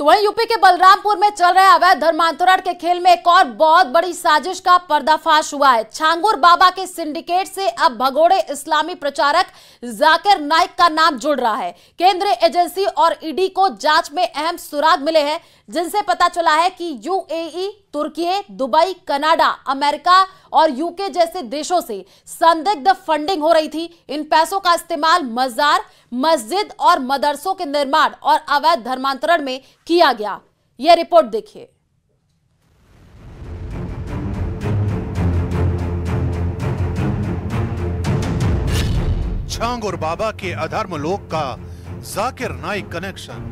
तो वहीं यूपी के बलरामपुर में चल रहे अवैध धर्मांतरण के खेल में एक और बहुत बड़ी साजिश का पर्दाफाश हुआ है। छांगुर बाबा के सिंडिकेट से अब भगोड़े इस्लामी प्रचारक जाकिर नाइक का नाम जुड़ रहा है। केंद्रीय एजेंसी और ईडी को जांच में अहम सुराग मिले हैं, जिनसे पता चला है कि यूएई, तुर्की, दुबई, कनाडा, अमेरिका और यूके जैसे देशों से संदिग्ध फंडिंग हो रही थी। इन पैसों का इस्तेमाल मजार, मस्जिद और मदरसों के निर्माण और अवैध धर्मांतरण में किया गया। यह रिपोर्ट देखिए। छांगुर बाबा के अधर्म लोक का जाकिर नाइक कनेक्शन।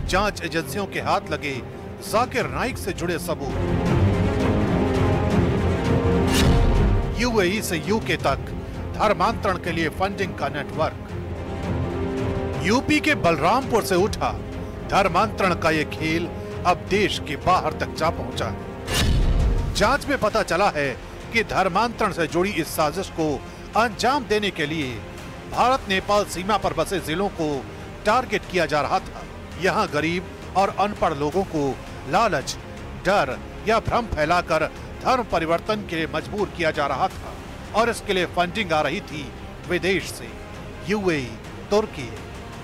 जांच एजेंसियों के हाथ लगे जाकिर नाइक से जुड़े सबूत। यूएई से यूके तक धर्मांतरण के लिए फंडिंग का नेटवर्क। यूपी के बलरामपुर से उठा धर्मांतरण का ये खेल अब देश के बाहर तक जा पहुंचा है। जांच में पता चला है कि धर्मांतरण से जुड़ी इस साजिश को अंजाम देने के लिए भारत नेपाल सीमा पर बसे जिलों को टारगेट किया जा रहा था। यहाँ गरीब और अनपढ़ लोगों को लालच, डर या भ्रम फैलाकर धर्म परिवर्तन के लिए मजबूर किया जा रहा था और इसके लिए फंडिंग आ रही थी विदेश से। यूएई, तुर्की,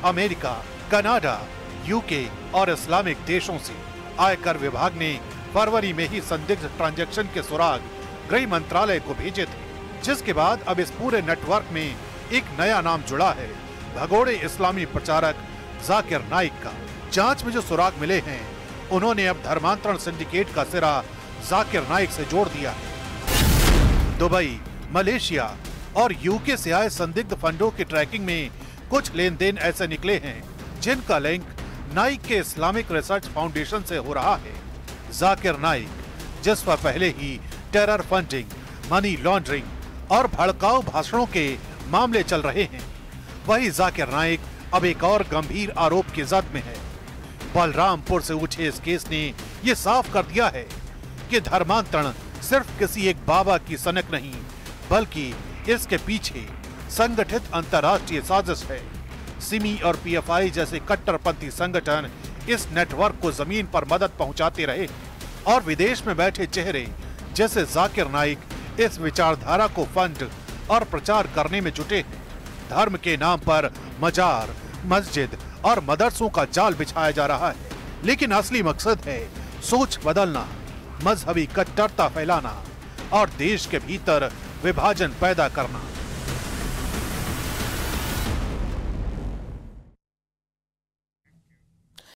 अमेरिका, कनाडा, यूके और इस्लामिक देशों से। आयकर विभाग ने फरवरी में ही संदिग्ध ट्रांजैक्शन के सुराग गृह मंत्रालय को भेजे थे, जिसके बाद अब इस पूरे नेटवर्क में एक नया नाम जुड़ा है, भगोड़े इस्लामी प्रचारक जाकिर नाइक का। जांच में जो सुराग मिले हैं, उन्होंने अब धर्मांतरण सिंडिकेट का सिरा जाकिर नाइक से जोड़ दिया है। दुबई, मलेशिया और यूके से आए संदिग्ध फंडों की ट्रैकिंग में कुछ लेन देन ऐसे निकले हैं जिनका लिंक नाइक के इस्लामिक रिसर्च फाउंडेशन से हो रहा है। जाकिर नाइक, जिस पर पहले ही टेरर फंडिंग, मनी लॉन्ड्रिंग और भड़काऊ भाषणों के मामले चल रहे हैं, वही जाकिर नाइक अब एक और गंभीर आरोप की जद में है। बलरामपुर से उठे इस केस ने ये साफ कर दिया है कि धर्मांतरण सिर्फ किसी एक बाबा की सनक नहीं, बल्कि इसके पीछे संगठित अंतर्राष्ट्रीय साजिश है। सिमी और पीएफआई जैसे कट्टरपंथी संगठन इस नेटवर्क को जमीन पर मदद पहुंचाते रहे और विदेश में बैठे चेहरे जैसे जाकिर नाइक इस विचारधारा को फंड और प्रचार करने में जुटे हैं। धर्म के नाम पर मजार, मस्जिद और मदरसों का जाल बिछाया जा रहा है, लेकिन असली मकसद है सोच बदलना, मजहबी कट्टरता फैलाना और देश के भीतर विभाजन पैदा करना।